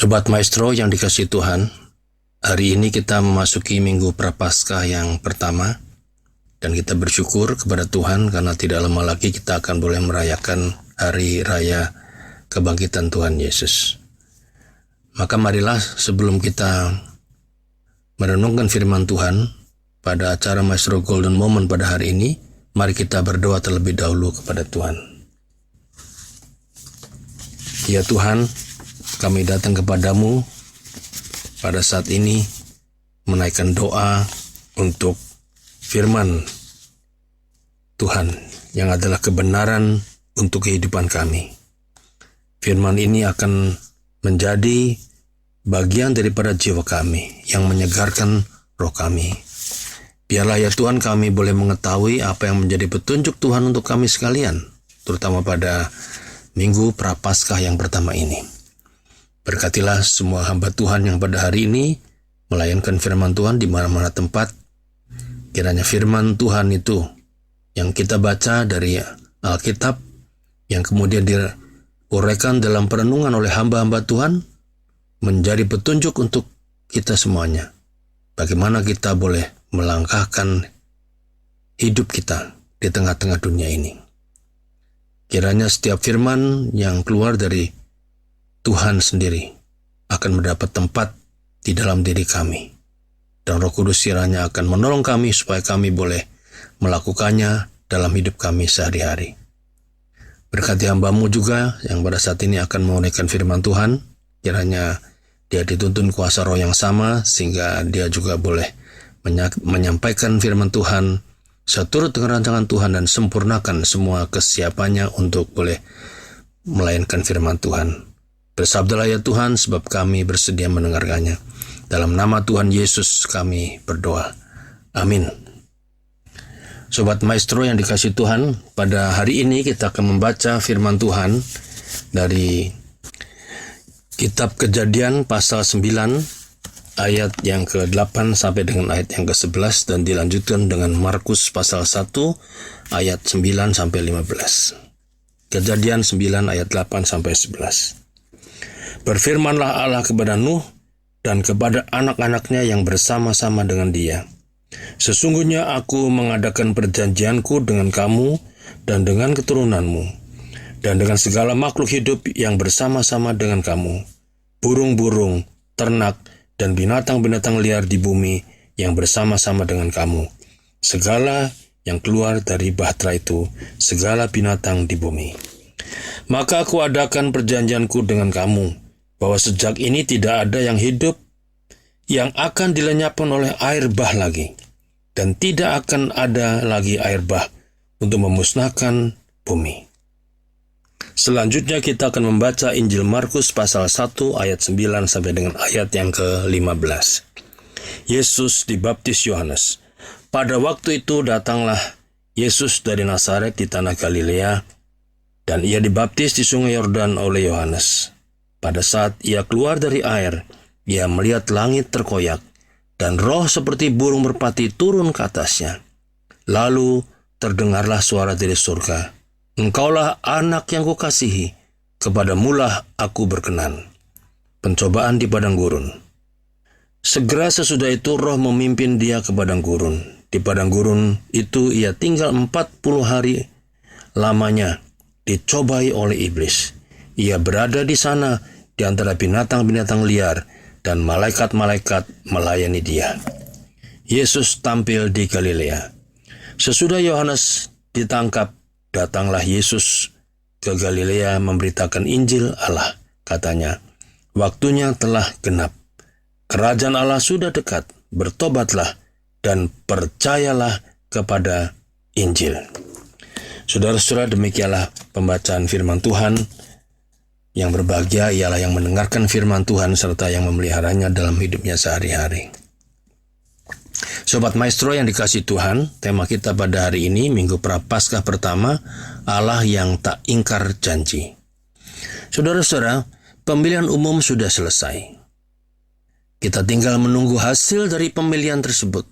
Sobat Maestro yang dikasihi Tuhan, hari ini kita memasuki Minggu Prapaskah yang pertama, dan kita bersyukur kepada Tuhan karena tidak lama lagi kita akan boleh merayakan Hari Raya Kebangkitan Tuhan Yesus. Maka marilah sebelum kita merenungkan firman Tuhan pada acara Maestro Golden Moment pada hari ini, mari kita berdoa terlebih dahulu kepada Tuhan. Ya Tuhan, kami datang kepadamu pada saat ini menaikkan doa untuk firman Tuhan yang adalah kebenaran untuk kehidupan kami. Firman ini akan menjadi bagian daripada jiwa kami yang menyegarkan roh kami. Biarlah ya Tuhan kami boleh mengetahui apa yang menjadi petunjuk Tuhan untuk kami sekalian, terutama pada Minggu Prapaskah yang pertama ini. Berkatilah semua hamba Tuhan yang pada hari ini melayankan firman Tuhan di mana-mana tempat. Kiranya firman Tuhan itu yang kita baca dari Alkitab, yang kemudian diuraikan dalam perenungan oleh hamba-hamba Tuhan, menjadi petunjuk untuk kita semuanya. Bagaimana kita boleh melangkahkan hidup kita di tengah-tengah dunia ini. Kiranya setiap firman yang keluar dari Tuhan sendiri akan mendapat tempat di dalam diri kami. Dan Roh Kudus kiranya akan menolong kami supaya kami boleh melakukannya dalam hidup kami sehari-hari. Berkati hamba-Mu juga yang pada saat ini akan menguraikan firman Tuhan. Kiranya dia dituntun kuasa roh yang sama sehingga dia juga boleh menyampaikan firman Tuhan seturut dengan rancangan Tuhan dan sempurnakan semua kesiapannya untuk boleh melayankan firman Tuhan. Bersabdalah ya Tuhan, sebab kami bersedia mendengarkannya. Dalam nama Tuhan Yesus kami berdoa. Amin. Sobat Maestro yang dikasihi Tuhan, pada hari ini kita akan membaca firman Tuhan dari Kitab Kejadian pasal 9 ayat yang ke-8 sampai dengan ayat yang ke-11 dan dilanjutkan dengan Markus pasal 1 ayat 9 sampai 15. Kejadian 9 ayat 8 sampai 11. Berfirmanlah Allah kepada Nuh dan kepada anak-anaknya yang bersama-sama dengan dia. Sesungguhnya aku mengadakan perjanjianku dengan kamu dan dengan keturunanmu, dan dengan segala makhluk hidup yang bersama-sama dengan kamu, burung-burung, ternak, dan binatang-binatang liar di bumi yang bersama-sama dengan kamu, segala yang keluar dari bahtera itu, segala binatang di bumi. Maka aku adakan perjanjianku dengan kamu, bahwa sejak ini tidak ada yang hidup yang akan dilenyapkan oleh air bah lagi, dan tidak akan ada lagi air bah untuk memusnahkan bumi. Selanjutnya kita akan membaca Injil Markus pasal 1 ayat 9 sampai dengan ayat yang ke-15. Yesus dibaptis Yohanes. Pada waktu itu datanglah Yesus dari Nazaret di tanah Galilea, dan ia dibaptis di sungai Yordan oleh Yohanes. Pada saat ia keluar dari air, ia melihat langit terkoyak, dan roh seperti burung merpati turun ke atasnya. Lalu terdengarlah suara dari surga, "Engkaulah anak yang kukasihi, kepadamulah aku berkenan." Pencobaan di padang gurun. Segera sesudah itu roh memimpin dia ke padang gurun. Di padang gurun itu ia tinggal 40 hari lamanya, dicobai oleh iblis. Ia berada di sana di antara binatang-binatang liar, dan malaikat-malaikat melayani dia. Yesus tampil di Galilea. Sesudah Yohanes ditangkap, datanglah Yesus ke Galilea memberitakan Injil Allah. Katanya, "Waktunya telah genap. Kerajaan Allah sudah dekat. Bertobatlah dan percayalah kepada Injil." Saudara-saudara, demikianlah pembacaan firman Tuhan. Yang berbahagia ialah yang mendengarkan firman Tuhan serta yang memeliharanya dalam hidupnya sehari-hari. Sobat Maestro yang dikasihi Tuhan, tema kita pada hari ini, Minggu Prapaskah pertama, Allah yang tak ingkar janji. Saudara-saudara, pemilihan umum sudah selesai. Kita tinggal menunggu hasil dari pemilihan tersebut.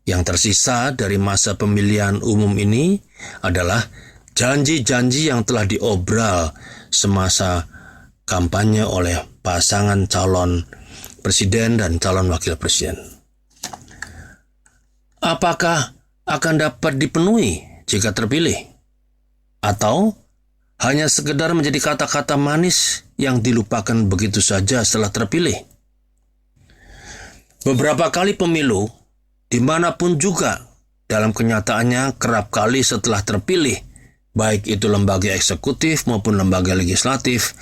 Yang tersisa dari masa pemilihan umum ini adalah janji-janji yang telah diobral semasa kampanye oleh pasangan calon presiden dan calon wakil presiden. Apakah akan dapat dipenuhi jika terpilih? Atau hanya sekedar menjadi kata-kata manis yang dilupakan begitu saja setelah terpilih? Beberapa kali pemilu, dimanapun juga, dalam kenyataannya kerap kali setelah terpilih, baik itu lembaga eksekutif maupun lembaga legislatif,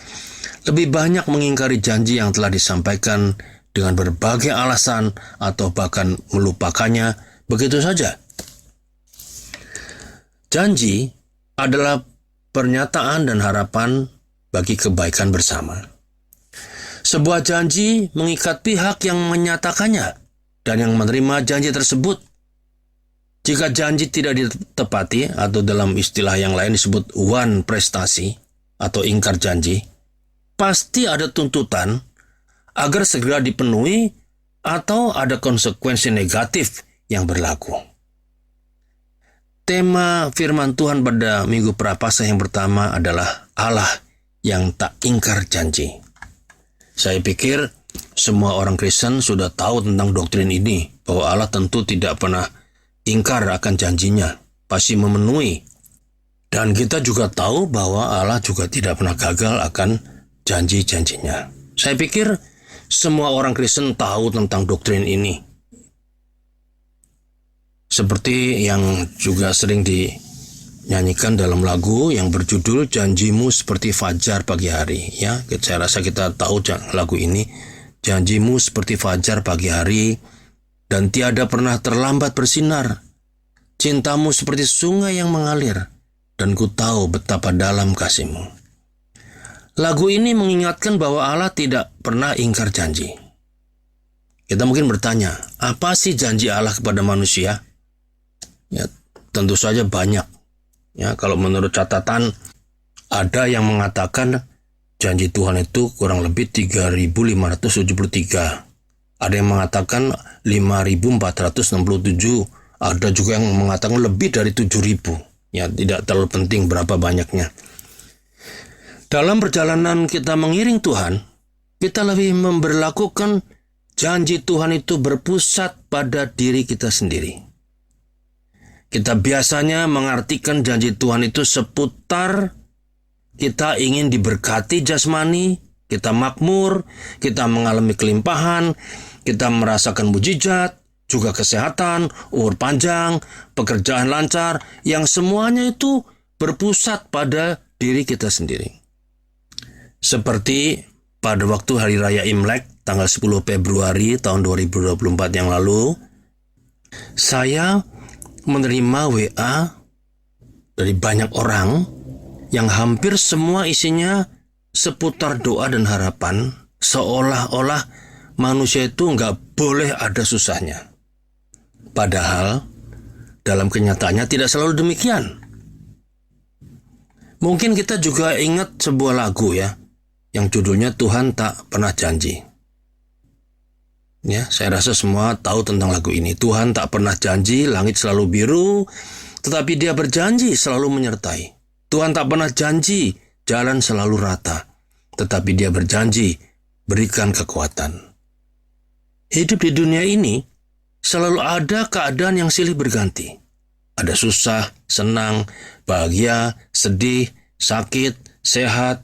lebih banyak mengingkari janji yang telah disampaikan dengan berbagai alasan atau bahkan melupakannya begitu saja. Janji adalah pernyataan dan harapan bagi kebaikan bersama. Sebuah janji mengikat pihak yang menyatakannya dan yang menerima janji tersebut. Jika janji tidak ditepati atau dalam istilah yang lain disebut wan prestasi atau ingkar janji, pasti ada tuntutan agar segera dipenuhi atau ada konsekuensi negatif yang berlaku. Tema firman Tuhan pada minggu Prapaskah yang pertama adalah Allah yang tak ingkar janji. Saya pikir semua orang Kristen sudah tahu tentang doktrin ini, bahwa Allah tentu tidak pernah ingkar akan janjinya, pasti memenuhi. Dan kita juga tahu bahwa Allah juga tidak pernah gagal akan janji-janjinya. Saya pikir semua orang Kristen tahu tentang doktrin ini. Seperti yang juga sering dinyanyikan dalam lagu yang berjudul Janjimu Seperti Fajar Pagi Hari. Ya, saya rasa kita tahu lagu ini. Janjimu seperti fajar pagi hari dan tiada pernah terlambat bersinar. Cintamu seperti sungai yang mengalir dan ku tahu betapa dalam kasihmu. Lagu ini mengingatkan bahwa Allah tidak pernah ingkar janji. Kita mungkin bertanya, apa sih janji Allah kepada manusia? Ya, tentu saja banyak. Ya, kalau menurut catatan ada yang mengatakan janji Tuhan itu kurang lebih 3.573. Ada yang mengatakan 5.467. Ada juga yang mengatakan lebih dari 7.000. Ya, tidak terlalu penting berapa banyaknya. Dalam perjalanan kita mengiring Tuhan, kita lebih memberlakukan janji Tuhan itu berpusat pada diri kita sendiri. Kita biasanya mengartikan janji Tuhan itu seputar kita ingin diberkati jasmani, kita makmur, kita mengalami kelimpahan, kita merasakan mujizat, juga kesehatan, umur panjang, pekerjaan lancar, yang semuanya itu berpusat pada diri kita sendiri. Seperti pada waktu Hari Raya Imlek, tanggal 10 Februari tahun 2024 yang lalu, saya menerima WA dari banyak orang yang hampir semua isinya seputar doa dan harapan, seolah-olah manusia itu nggak boleh ada susahnya. Padahal dalam kenyataannya tidak selalu demikian. Mungkin kita juga ingat sebuah lagu ya, yang judulnya Tuhan Tak Pernah Janji. Ya, saya rasa semua tahu tentang lagu ini. Tuhan tak pernah janji langit selalu biru, tetapi Dia berjanji selalu menyertai. Tuhan tak pernah janji jalan selalu rata, tetapi Dia berjanji berikan kekuatan. Hidup di dunia ini selalu ada keadaan yang silih berganti. Ada susah, senang, bahagia, sedih, sakit, sehat,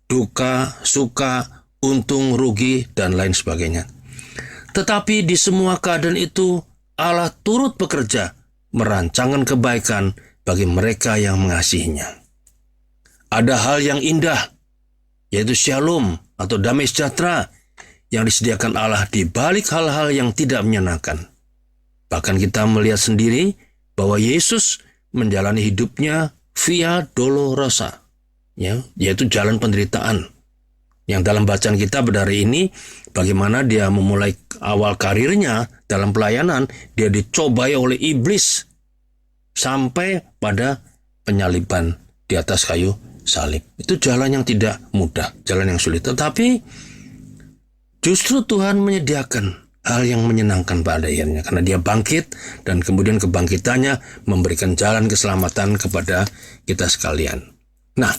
duka, suka, untung, rugi, dan lain sebagainya. Tetapi di semua keadaan itu Allah turut bekerja merancangkan kebaikan bagi mereka yang mengasihinya. Ada hal yang indah, yaitu shalom atau damai sejahtera yang disediakan Allah di balik hal-hal yang tidak menyenangkan. Bahkan kita melihat sendiri bahwa Yesus menjalani hidupnya via dolorosa, ya, yaitu jalan penderitaan. Yang dalam bacaan kita pada hari ini, bagaimana Dia memulai awal karirnya dalam pelayanan, Dia dicobai oleh iblis sampai pada penyaliban di atas kayu salib. Itu jalan yang tidak mudah, jalan yang sulit. Tetapi justru Tuhan menyediakan hal yang menyenangkan pada akhirnya, karena Dia bangkit dan kemudian kebangkitannya memberikan jalan keselamatan kepada kita sekalian. Nah,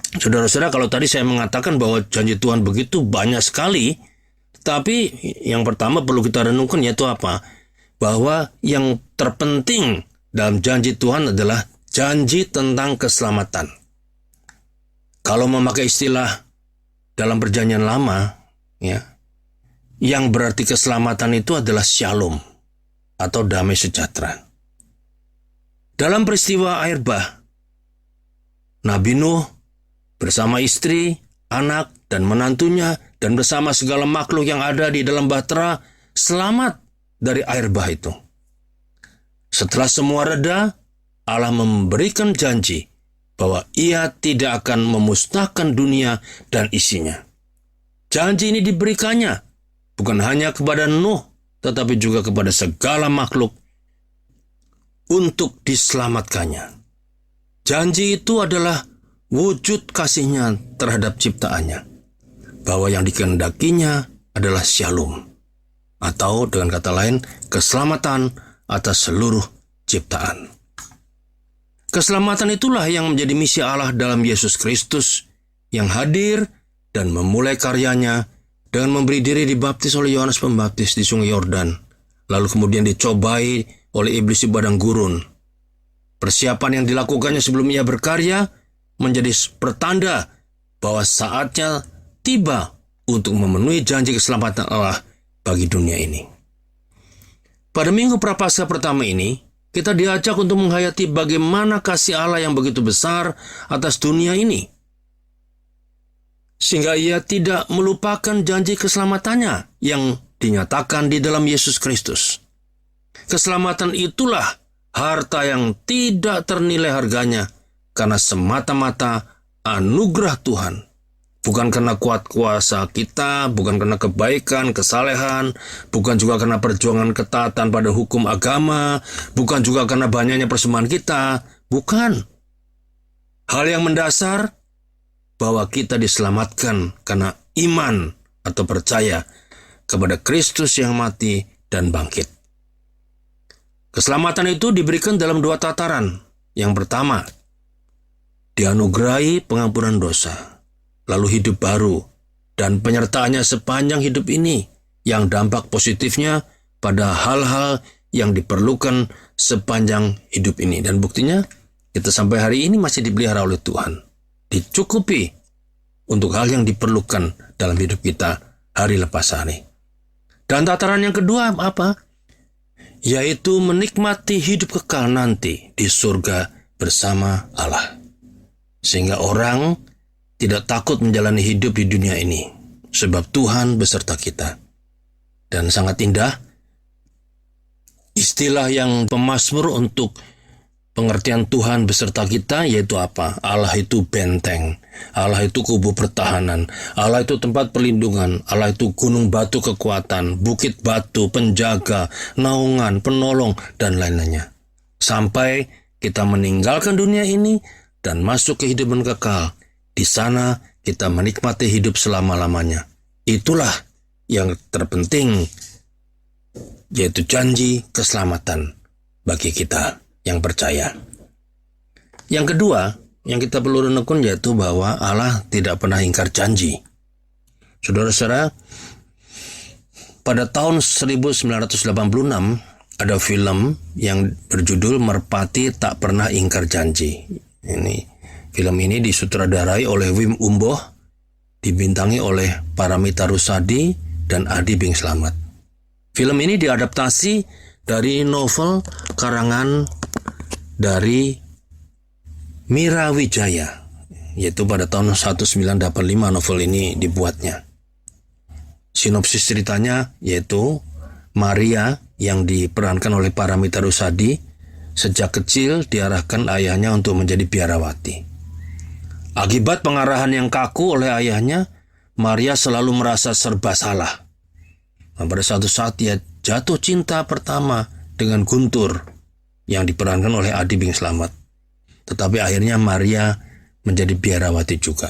Saudara-saudara, kalau tadi saya mengatakan bahwa janji Tuhan begitu banyak sekali, tapi yang pertama perlu kita renungkan yaitu apa? Bahwa yang terpenting dalam janji Tuhan adalah janji tentang keselamatan. Kalau memakai istilah dalam perjanjian lama, ya, yang berarti keselamatan itu adalah shalom atau damai sejahtera. Dalam peristiwa air bah, Nabi Nuh bersama istri, anak, dan menantunya, dan bersama segala makhluk yang ada di dalam bahtera, selamat dari air bah itu. Setelah semua reda, Allah memberikan janji bahwa Ia tidak akan memusnahkan dunia dan isinya. Janji ini diberikannya bukan hanya kepada Nuh, tetapi juga kepada segala makhluk untuk diselamatkannya. Janji itu adalah wujud kasihnya terhadap ciptaannya, bahwa yang dikehendakinya adalah shalom, atau dengan kata lain, keselamatan atas seluruh ciptaan. Keselamatan itulah yang menjadi misi Allah dalam Yesus Kristus, yang hadir dan memulai karyanya dengan memberi diri dibaptis oleh Yohanes Pembaptis di Sungai Yordan, lalu kemudian dicobai oleh iblis di padang gurun. Persiapan yang dilakukannya sebelum ia berkarya menjadi pertanda bahwa saatnya tiba untuk memenuhi janji keselamatan Allah bagi dunia ini. Pada minggu Prapaskah pertama ini, kita diajak untuk menghayati bagaimana kasih Allah yang begitu besar atas dunia ini, sehingga Ia tidak melupakan janji keselamatannya yang dinyatakan di dalam Yesus Kristus. Keselamatan itulah harta yang tidak ternilai harganya, karena semata-mata anugerah Tuhan. Bukan karena kuat kuasa kita, bukan karena kebaikan, kesalehan, bukan juga karena perjuangan ketaatan pada hukum agama, bukan juga karena banyaknya persembahan kita, bukan. Hal yang mendasar bahwa kita diselamatkan karena iman atau percaya kepada Kristus yang mati dan bangkit. Keselamatan itu diberikan dalam dua tataran. Yang pertama, dianugerahi pengampunan dosa, lalu hidup baru, dan penyertaannya sepanjang hidup ini, yang dampak positifnya pada hal-hal yang diperlukan sepanjang hidup ini. Dan buktinya, kita sampai hari ini masih dipelihara oleh Tuhan, dicukupi untuk hal yang diperlukan dalam hidup kita hari lepas hari. Dan tataran yang kedua apa? Yaitu menikmati hidup kekal nanti di surga bersama Allah. Sehingga orang tidak takut menjalani hidup di dunia ini, sebab Tuhan beserta kita. Dan sangat indah istilah yang pemazmur untuk pengertian Tuhan beserta kita, yaitu apa? Allah itu benteng, Allah itu kubu pertahanan, Allah itu tempat perlindungan, Allah itu gunung batu kekuatan, bukit batu, penjaga, naungan, penolong, dan lain-lainnya. Sampai kita meninggalkan dunia ini dan masuk ke kehidupan kekal. Di sana kita menikmati hidup selama-lamanya. Itulah yang terpenting, yaitu janji keselamatan bagi kita yang percaya. Yang kedua, yang kita perlu renungkan yaitu bahwa Allah tidak pernah ingkar janji. Saudara-saudara, pada tahun 1986 ada film yang berjudul Merpati Tak Pernah Ingkar Janji. Film ini disutradarai oleh Wim Umboh, dibintangi oleh Paramita Rusady dan Adi Bing Slamet. Film ini diadaptasi dari novel karangan dari Mira Wijaya, yaitu pada tahun 1985 novel ini dibuatnya. Sinopsis ceritanya yaitu Maria yang diperankan oleh Paramita Rusady sejak kecil diarahkan ayahnya untuk menjadi biarawati. Akibat pengarahan yang kaku oleh ayahnya, Maria selalu merasa serba salah. Dan pada suatu saat dia jatuh cinta pertama dengan Guntur yang diperankan oleh Adi Bing Slamet. Tetapi akhirnya Maria menjadi biarawati juga.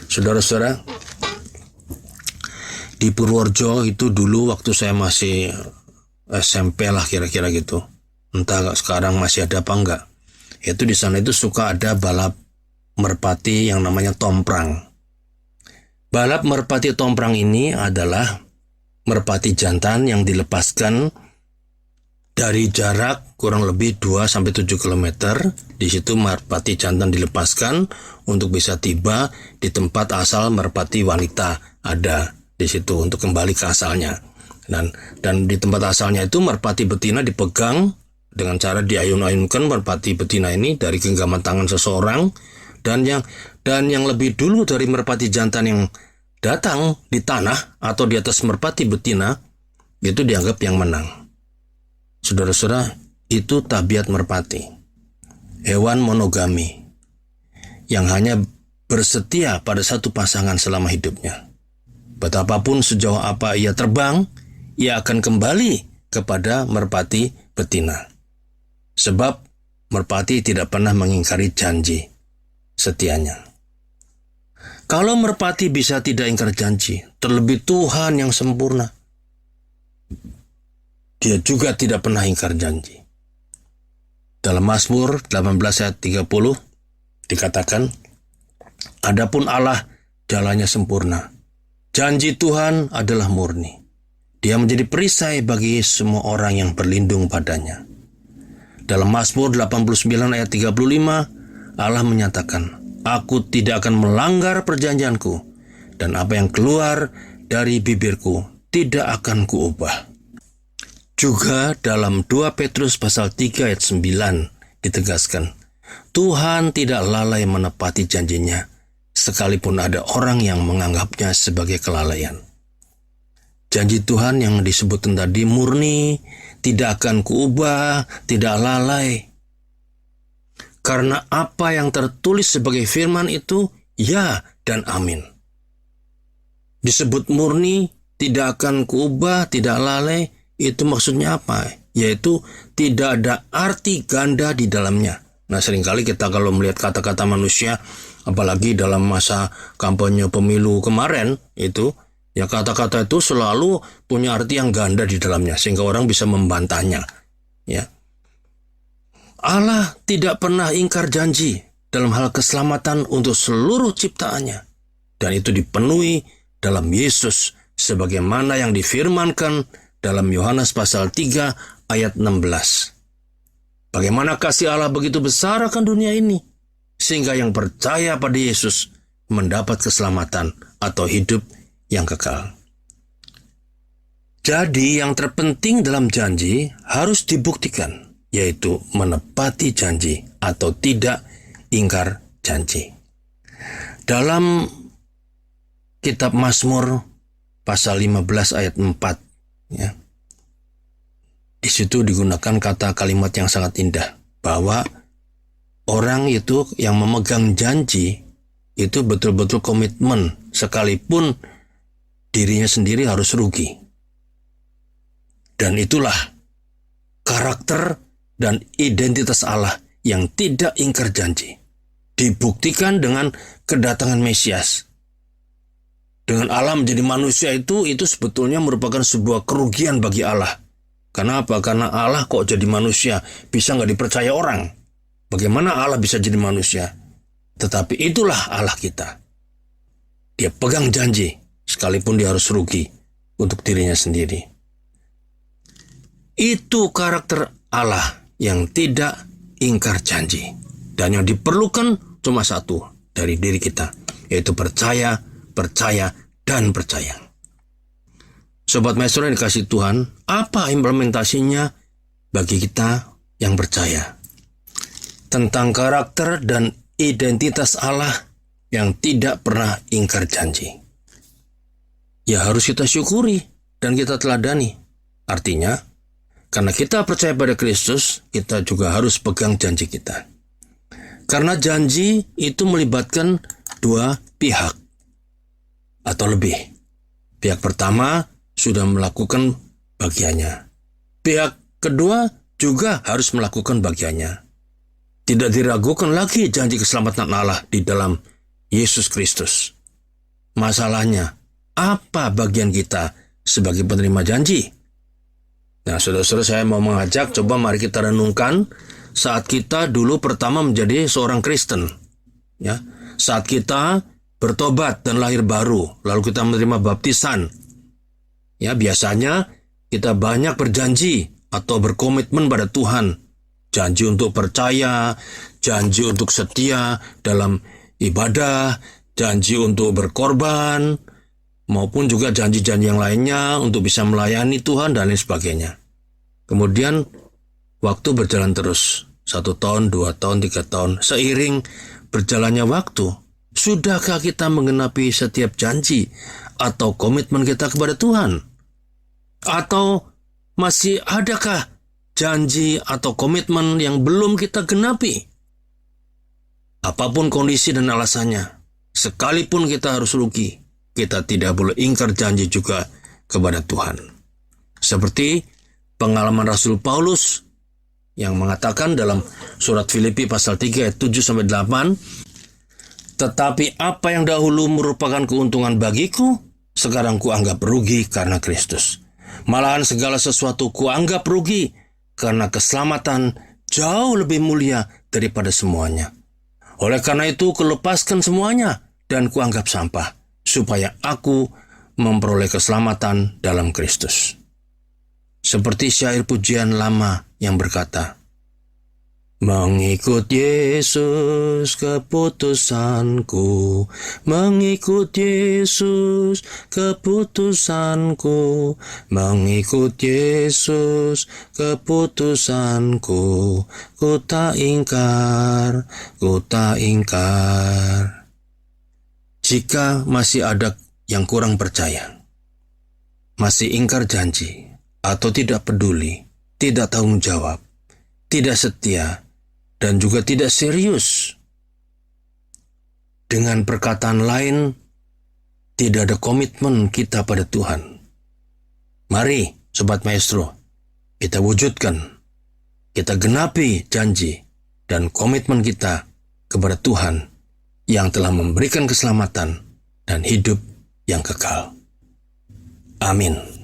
Saudara-saudara, di Purworejo itu dulu waktu saya masih SMP lah kira-kira gitu. Entah sekarang masih ada apa enggak. Itu di sana itu suka ada balap merpati yang namanya tomprang. Balap merpati tomprang ini adalah merpati jantan yang dilepaskan dari jarak kurang lebih 2-7 km. Di situ merpati jantan dilepaskan untuk bisa tiba di tempat asal merpati wanita ada di situ untuk kembali ke asalnya. Dan di tempat asalnya itu merpati betina dipegang dengan cara diayun-ayunkan merpati betina ini dari genggaman tangan seseorang, dan yang lebih dulu dari merpati jantan yang datang di tanah atau di atas merpati betina itu dianggap yang menang. Saudara-saudara, itu tabiat merpati, hewan monogami yang hanya bersetia pada satu pasangan selama hidupnya. Betapapun sejauh apa ia terbang, ia akan kembali kepada merpati betina. Sebab merpati tidak pernah mengingkari janji setianya. Kalau merpati bisa tidak ingkar janji, terlebih Tuhan yang sempurna, dia juga tidak pernah ingkar janji. Dalam Mazmur 18 ayat 30 dikatakan, "Adapun Allah jalannya sempurna, janji Tuhan adalah murni. Dia menjadi perisai bagi semua orang yang berlindung padanya." Dalam Mazmur 89 ayat 35, Allah menyatakan, "Aku tidak akan melanggar perjanjianku, dan apa yang keluar dari bibirku tidak akan kuubah." Juga dalam 2 Petrus pasal 3 ayat 9 ditegaskan, Tuhan tidak lalai menepati janjinya, sekalipun ada orang yang menganggapnya sebagai kelalaian. Janji Tuhan yang disebutkan tadi murni, tidak akan kuubah, tidak lalai. Karena apa yang tertulis sebagai firman itu, ya dan amin. Disebut murni, tidak akan kuubah, tidak lalai, itu maksudnya apa? Yaitu tidak ada arti ganda di dalamnya. Nah, seringkali kita kalau melihat kata-kata manusia, apalagi dalam masa kampanye pemilu kemarin, itu ya kata-kata itu selalu punya arti yang ganda di dalamnya, sehingga orang bisa membantahnya. Ya, Allah tidak pernah ingkar janji dalam hal keselamatan untuk seluruh ciptaannya, dan itu dipenuhi dalam Yesus sebagaimana yang difirmankan dalam Yohanes pasal 3 ayat 16. Bagaimana kasih Allah begitu besar akan dunia ini, sehingga yang percaya pada Yesus mendapat keselamatan atau hidup yang kekal. Jadi yang terpenting dalam janji harus dibuktikan, yaitu menepati janji atau tidak ingkar janji. Dalam kitab Mazmur pasal 15 ayat 4, ya, di situ digunakan kata kalimat yang sangat indah, bahwa orang itu yang memegang janji itu betul-betul komitmen, sekalipun dirinya sendiri harus rugi. Dan itulah karakter dan identitas Allah yang tidak ingkar janji, dibuktikan dengan kedatangan Mesias. Dengan Allah menjadi manusia itu sebetulnya merupakan sebuah kerugian bagi Allah. Kenapa? Karena Allah kok jadi manusia, bisa nggak dipercaya orang. Bagaimana Allah bisa jadi manusia? Tetapi itulah Allah kita. Dia pegang janji, sekalipun dia harus rugi untuk dirinya sendiri. Itu karakter Allah yang tidak ingkar janji. Dan yang diperlukan cuma satu dari diri kita, yaitu percaya, dan percaya. Sobat Maestro yang dikasih Tuhan, apa implementasinya bagi kita yang percaya tentang karakter dan identitas Allah yang tidak pernah ingkar janji? Ya harus kita syukuri dan kita teladani. Artinya, karena kita percaya pada Kristus, kita juga harus pegang janji kita. Karena janji itu melibatkan dua pihak atau lebih. Pihak pertama sudah melakukan bagiannya. Pihak kedua juga harus melakukan bagiannya. Tidak diragukan lagi janji keselamatan Allah di dalam Yesus Kristus. Masalahnya, apa bagian kita sebagai penerima janji? Nah, saudara-saudara, saya mau mengajak, coba mari kita renungkan saat kita dulu pertama menjadi seorang Kristen. Ya, saat kita bertobat dan lahir baru, lalu kita menerima baptisan, ya biasanya kita banyak berjanji atau berkomitmen pada Tuhan. Janji untuk percaya, janji untuk setia dalam ibadah, janji untuk berkorban, maupun juga janji-janji yang lainnya untuk bisa melayani Tuhan dan lain sebagainya. Kemudian waktu berjalan terus, 1 tahun, 2 tahun, 3 tahun, seiring berjalannya waktu, sudahkah kita menggenapi setiap janji atau komitmen kita kepada Tuhan? Atau masih adakah janji atau komitmen yang belum kita genapi? Apapun kondisi dan alasannya, sekalipun kita harus rugi, kita tidak boleh ingkar janji juga kepada Tuhan. Seperti pengalaman Rasul Paulus yang mengatakan dalam surat Filipi pasal 3 ayat 7-8, tetapi apa yang dahulu merupakan keuntungan bagiku, sekarang kuanggap rugi karena Kristus. Malahan segala sesuatu kuanggap rugi karena keselamatan jauh lebih mulia daripada semuanya. Oleh karena itu kulepaskan semuanya dan kuanggap sampah, supaya aku memperoleh keselamatan dalam Kristus. Seperti syair pujian lama yang berkata, mengikut Yesus keputusanku, mengikut Yesus keputusanku, mengikut Yesus keputusanku, ku tak ingkar, ku tak ingkar. Jika masih ada yang kurang percaya, masih ingkar janji, atau tidak peduli, tidak tanggung jawab, tidak setia, dan juga tidak serius, dengan perkataan lain, tidak ada komitmen kita pada Tuhan. Mari, Sobat Maestro, kita wujudkan, kita genapi janji dan komitmen kita kepada Tuhan yang telah memberikan keselamatan dan hidup yang kekal. Amin.